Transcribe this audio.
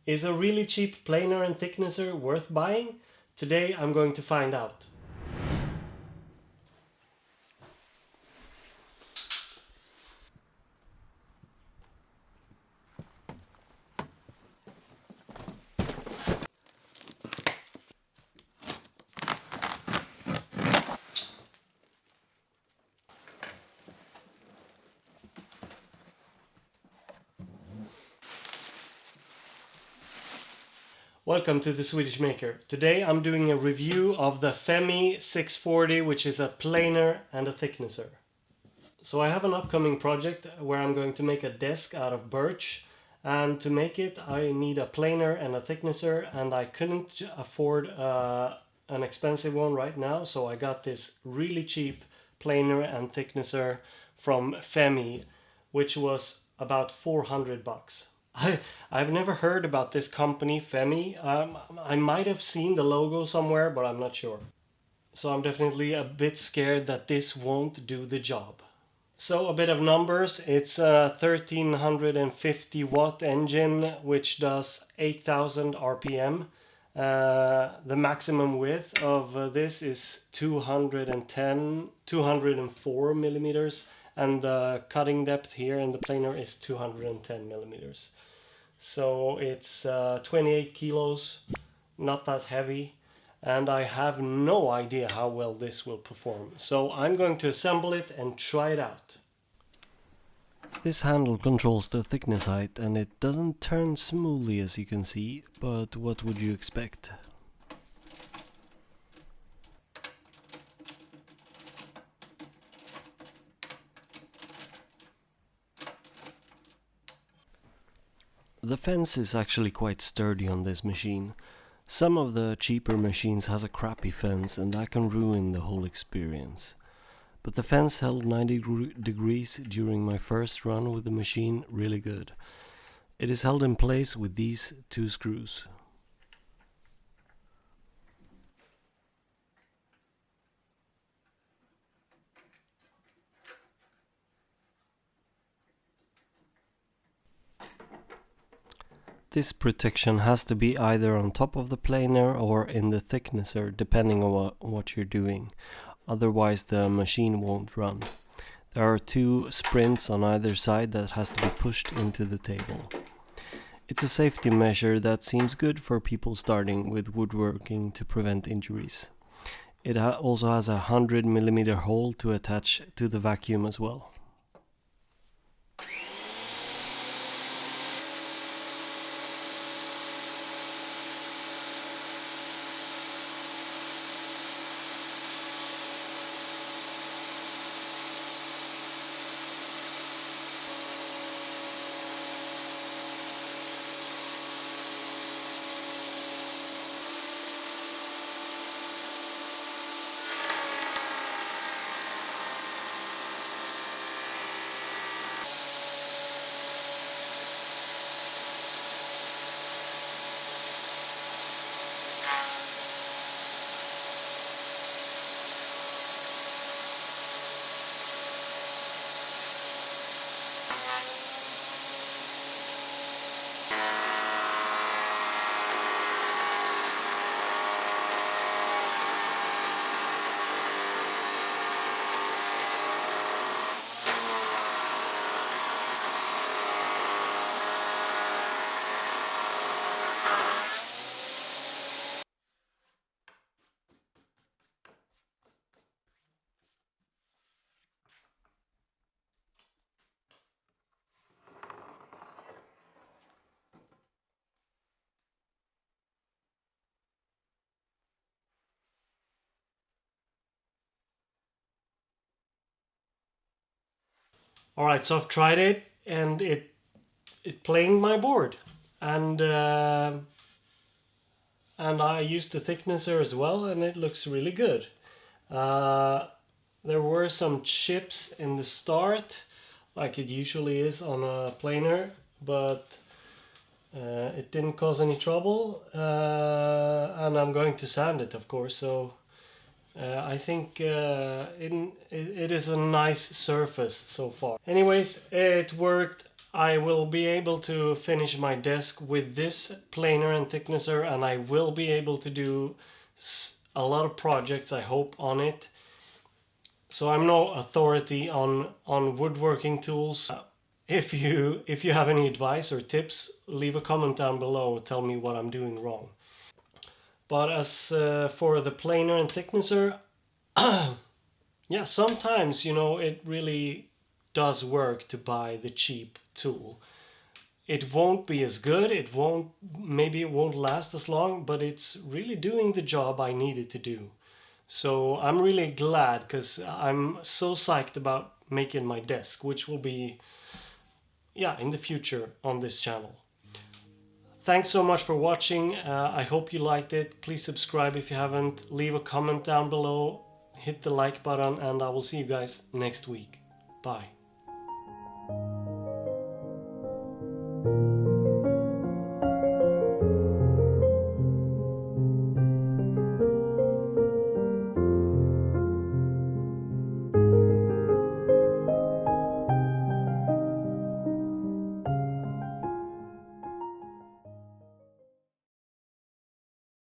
Is a really cheap planer and thicknesser worth buying? Today I'm going to find out. Welcome to the Swedish Maker. Today I'm doing a review of the Femi 640, which is a planer and a thicknesser. So I have an upcoming project where I'm going to make a desk out of birch, and to make it I need a planer and a thicknesser, and I couldn't afford an expensive one right now, so I got this really cheap planer and thicknesser from Femi, which was about 400 bucks. I've never heard about this company, Femi. I might have seen the logo somewhere, but I'm not sure. So I'm definitely a bit scared that this won't do the job. So a bit of numbers. It's a 1350 watt engine which does 8000 RPM. The maximum width of this is 204 millimeters, and the cutting depth here in the planer is 210 millimeters. So it's 28 kilos, not that heavy, and I have no idea how well this will perform. So I'm going to assemble it and try it out. This handle controls the thickness height, and it doesn't turn smoothly as you can see, but what would you expect? The fence is actually quite sturdy on this machine. Some of the cheaper machines has a crappy fence, and that can ruin the whole experience. But the fence held 90 degrees during my first run with the machine really good. It is held in place with these two screws. This protection has to be either on top of the planer or in the thicknesser, depending on what you're doing. Otherwise the machine won't run. There are two sprints on either side that has to be pushed into the table. It's a safety measure that seems good for people starting with woodworking to prevent injuries. It also has a 100mm hole to attach to the vacuum as well. Alright, so I've tried it, and it planed my board, and I used the thicknesser as well, and it looks really good. There were some chips in the start, like it usually is on a planer, but it didn't cause any trouble, and I'm going to sand it, of course, so I think it is a nice surface so far. Anyways, it worked. I will be able to finish my desk with this planer and thicknesser, and I will be able to do a lot of projects, I hope, on it. So I'm no authority on woodworking tools. If you have any advice or tips, leave a comment down below. Tell me what I'm doing wrong. But as for the planer and thicknesser, yeah, sometimes, you know, it really does work to buy the cheap tool. It won't be as good, maybe it won't last as long, but it's really doing the job I need it to do. So I'm really glad, because I'm so psyched about making my desk, which will be, yeah, in the future on this channel. Thanks so much for watching. I hope you liked it. Please subscribe if you haven't. Leave a comment down below. Hit the like button, and I will see you guys next week. Bye.